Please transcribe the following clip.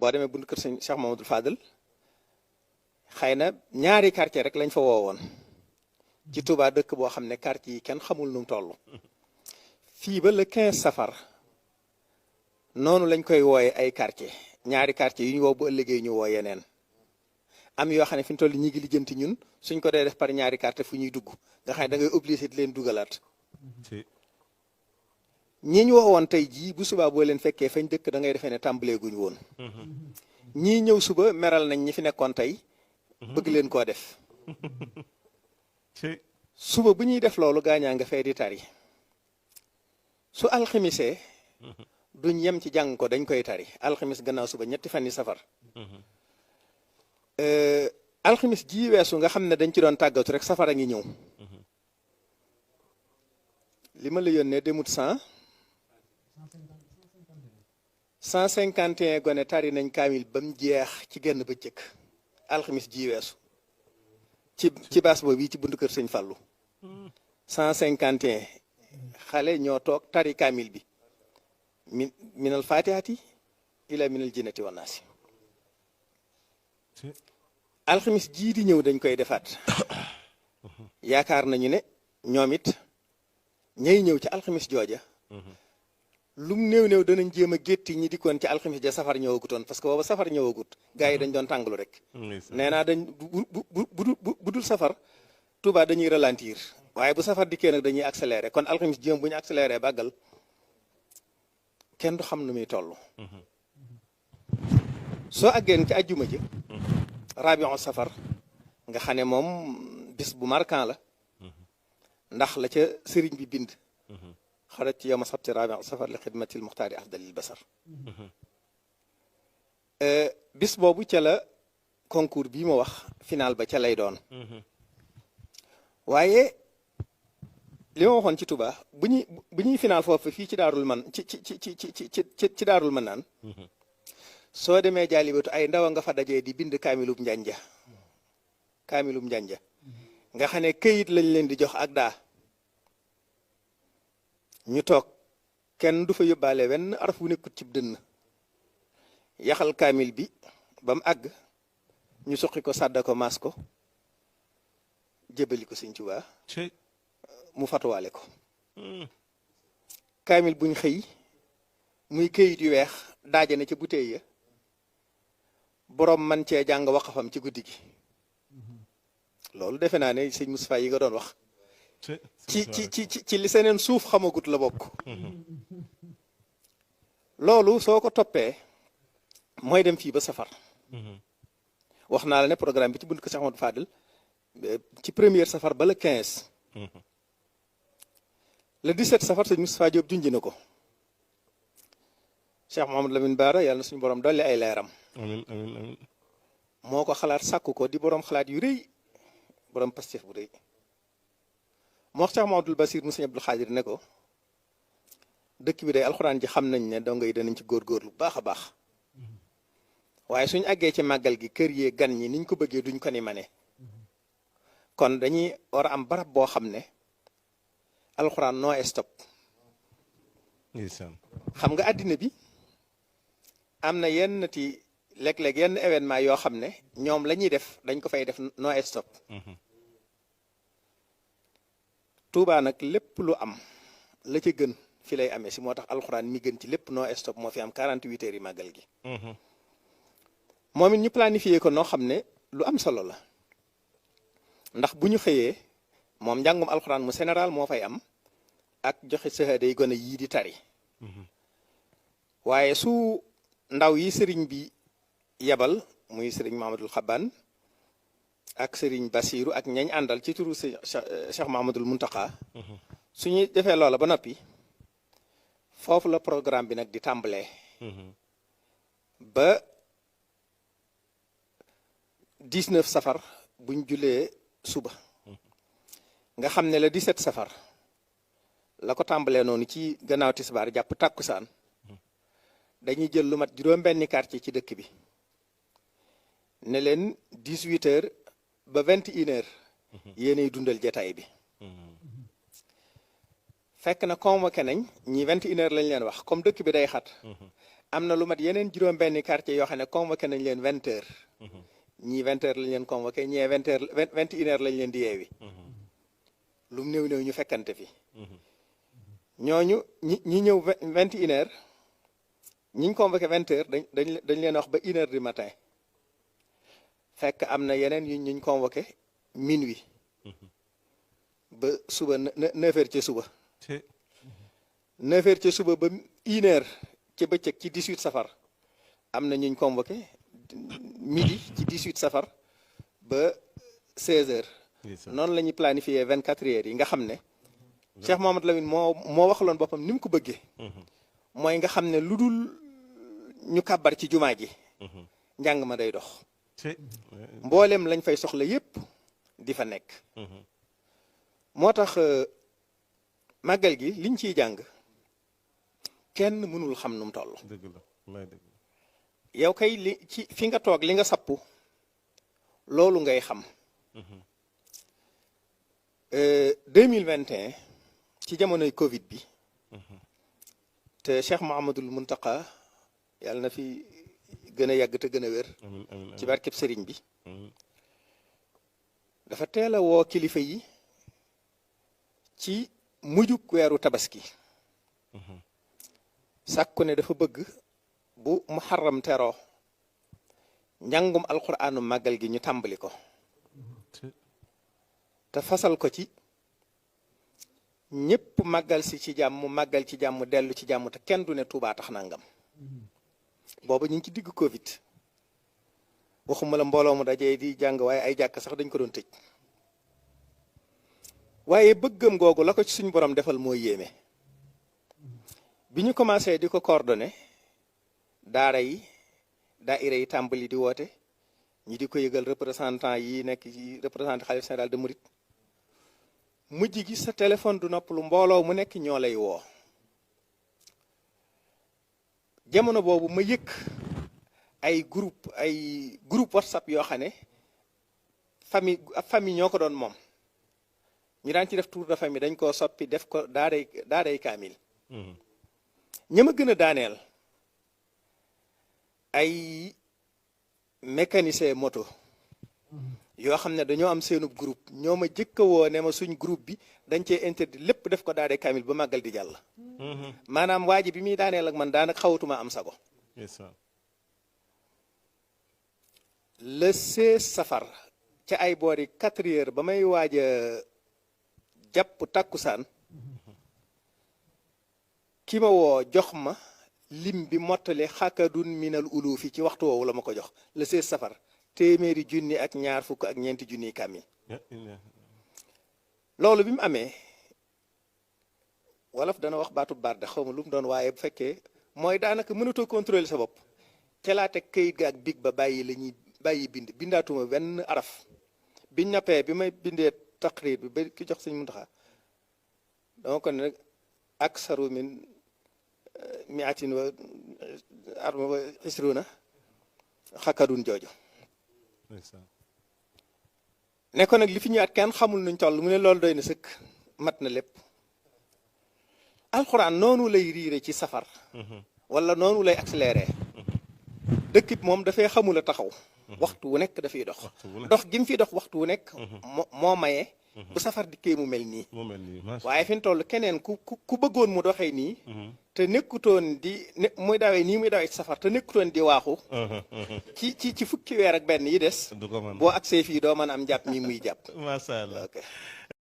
boo demee bunt kër sëñ Cheikh Mamadou Fadel xëy na ñaari quartier rek lañ fa woowoon ci Touba dëkk boo xam ne quartier yi kenn xamul nu mu toll fii ba le 15 safar noonu lañ koy wooye ay quartier ñaari quartier yu ñu woo bu ëllëgee ñu woo yeneen am yoo xam ne fi ñu toll ñi ngi lijjanti ñun suñ ko dee def par ñaari quartier fu ñuy dugg nga xam ne da ngay obligé di leen dugalaat ñi ñu woowoon tey jii bu subaa boo leen fekkee fañ dëkk da ngay defee ne tàmbalee guñ woon ñii ñëw suba meral nañ ñi fi nekkoon tey bëgg leen koo def suba bu ñuy def loolu gaañaa nga fee di tari su alximisee duñ yem ci jàng ko dañ koy tari alximis gannaaw suba ñetti fan yi safar alximis ji weesu nga xam ne dañ ci doon tàggatu rek safara ngi ñëw li ma la yónnee demut 151 gone tari nañ kaamil ba mu jeex ci genn bëccëg alximis ji weesu ci baas boobu yi ci buntu kër sëñ Fallou 151 xale ñoo toog tari kaamil bi minal fatihati ila minal jinnati wa naasi alximis jii di ñëw dañ koy defaat yaakaar nañu ne ñoom it ñay ñëw ci alximis jooja lum néew danañ jéem a gétti ñi dikkoon ci alximis ja safar ñëwagutoon parce que booba safar ñëwagut gars yi dañ doon tàngalu rek nee naa dañ bu dul safar Touba dañuy ralentir waaye bu safar dikkee nag dañuy accéléré kon alximis jéem bu ñu accéléré bàggal kenn du xam nu muy toll soo àggeen ci ajjuma ji rabion safar nga xam ne moom bis bu marquant la ndax la ca sëriñ bi bind xarat ci yowma sabti rabion safar li xidmatil muxtaari afdalil basar bis boobu ca la concours bii ma wax final ba ca lay doon waaye li ma waxoon ci Touba bu ñuy final foofu fii ci daarul man ci daarul man naan soo demee jaalibatu ay ndaw nga fa dajee di bind kaamilub njanja nga xam ne këyit lañ leen di jox ak daa ñu toog kenn du fa yóbbaale wenn araf wu nekkut cib dënn yaxal kaamil bi ba mu àgg ñu suqi ko sàdda ko maas ko jébali ko Sëñ Tuubaa mu fatuwaale ko kaamil buñ xëy muy këyit yu weex daaje na ca butéey ya boroom man cee jàng waqafam ci guddi gi loolu defe naa ne sëñ Moustapha yi nga doon wax ci li seneen suuf xamagut la bokk loolu soo ko toppee mooy dem fii ba safar wax naa la ne programme bi ci bunt ko Cheikh Amadou Fadel ci première safar ba le 15 le 17 safar sëñ Moustapha Diop junj na ko Cheikh Mouhamadou Lamine Bara yàlla na suñu borom dolli ay leeram amiin amiin amiin moo ko xalaat sàkku ko di borom xalaat yu rëy borom pastef bu rëy moo wax Cheikh Mouhamadoul Basir mu sëñ Abdul Xaadir ne ko dëkk bi day alxuraan ji xam nañ ne dongo yi danañ ci góorgóorlu bu baax a baax waaye suñ àggee ci màggal gi kër yee gan ñi niñ ko bëggee duñ ko ni mane kon dañuy war a am barab boo xam ne alxuraan no stop xam nga àddina bi am na yenn ti léeg-léeg yenn événement yoo xam ne ñoom la ñuy def dañ ko fay def no stop Touba nag lépp lu am la ca gën fi lay amee si moo tax alxuraan mi gën ci lépp no stop moo fi am 48 heures yi màggal gi moom it ñu planifié ko noo xam ne lu am solo la ndax bu ñu xëyee moom njàngum alxuraan mu général moo fay am ak joxe sahada yi gone yii di tari waaye su ndaw yi sëriñ bi yebal muy sëriñ Mahamadul Xaban ak sëriñ Basiru ak ñañ àndal ci turu Cheikh Mahamadul Muntaqa suñuy defee loola ba noppi foofu la programme bi nag di tàmbalee ba 19 safar buñ julee suba nga xam ne la 17 safar la ko tàmbalee noonu ci gannaaw tisbaar jàpp tàkkusaan dañuy jël lu mat juróom-benni quartier ci dëkk bi ne leen 18 heures ba 21 heures yéenay dundal jataay bi fekk na convoqué nañ ñi 21 heures lañ leen wax comme dëkk bi day xat am na lu mat yeneen juróom-benni quartier yoo xam ne convoqué nañ leen 20 heures. ñii 20 heures lañ leen convoqué ñii 20 heures 21 heures lañ leen di yeewi. lu mu néew ñu fekkante fi. ñooñu ñi ñëw 21 heures ñi ñu convoqué 20 heures dañ leen wax ba 1 heure du matin fekk am na yeneen ñu convoqué minuit. ba suba 9 heures ca suba. 9 heures ca suba ba 1 heure ca bëccëg ci 18 safar am na ñu convoqué midi ci 18 safar ba 16 heures. noonu la ñuy planifier 24 heures yi nga xam ne. Cheikh Mouhamadou Lamine moo waxaloon boppam ni mu ko bëggee. mooy nga xam ne lu dul ñu kàbbar ci jumaa ji. njàng ma day dox. mboolem lañ fay soxla yépp di fa nekk. moo tax màggal gi liñ ciy jàng kenn mënul xam nu mu toll. dëgg la yow kay li ci fi nga toog li nga sappu loolu ngay xam. 2021 ci jamonoy Covid bi. te Cheikh Mouhamadoul Mountakha yàlla na fi gën a yàgg te gën a wér. ci barkeb sëriñ bi. dafa teel a woo kilifa yi. ci mujjug weeru tabaski. sàkku ne dafa bëgg bu muharram teroo njàngum alquraanu màggal gi ñu tàmbali ko. te fasal ko ci ñépp màggal si ci jàmm màggal ci jàmm dellu ci jàmm te kenn du ne Tuubaa tax nangam. booba ñu ngi ci digg Covid. waxuma la mbooloo mu dajee di jàng waaye ay jàkk sax dañ ko doon tëj. waaye bëggam googu la ko ci suñu borom defal mooy yéeme. bi ñu commencé di ko coordonné daara yi daaira yi tàmbali di woote ñi di ko yëgal représentant yi nekk ci représentant xalif général de Mouride. mujj gi sa téléphone du noppalu mbooloo mu nekk ñoo lay woo. jamono boobu ma yëkk ay groupe WhatsApp yoo xam ne famille ñoo ko doon moom. ñu daan ci def tour de famille dañ koo soppi def ko daaray kaamil. ña ma gën a daaneel ay mécanicien moto yoo xam ne dañoo am seenub groupe ñoo ma jëkk a woo ne ma suñ groupe bi dañ cee interdit lépp def ko daaray kaamil ba màggal di jàll. maanaam waa ji bi muy daaneel ak man daanaka xawatuma am sago. le 16 safar ca ay boori 4 heures ba may waaj a jàpp takkusaan ki ma woo jox ma lim bi mottale xakadun minal ulufi ci waxtu woowu la ma ko jox le 16 safar téeméeri junni ak ñaar fukk ak ñeenti junni kamil. loolu bi mu amee wolof dana wax baatu barde xaw ma lu mu doon waaye bu fekkee mooy daanaka mënatoo contrôler sa bopp ca laa teg kayit ga ak big ba bàyyi bindaatuma benn araf biñ nappee bi may bindee taqrir bi ba ki jox Sëñ Muntaxa dama ko ne rek aksaru min miatin wa arba wa isruna xakadun jooju ne ko nag li fi ñëwaat kenn xamul nuñ toll mu ne loolu doy na sëkk mat na lépp alxuraan noonu lay riire ci safar wala noonu lay accéléré dëkk bi moom dafay xamul a taxaw waxtu wu nekk dafay dox dox gi mu fi dox waxtu wu nekk moo maye bu safar dikkee mu mel nii waaye fi mu toll keneen ku bëggoon mu doxee nii te nekkutoon muy dawee nii muy dawee ci safar te nekkutoon di waaxu ci fukki weer ak benn yi des boo agsee fii doo mën a am jàpp mi muy jàpp. Masha Allah.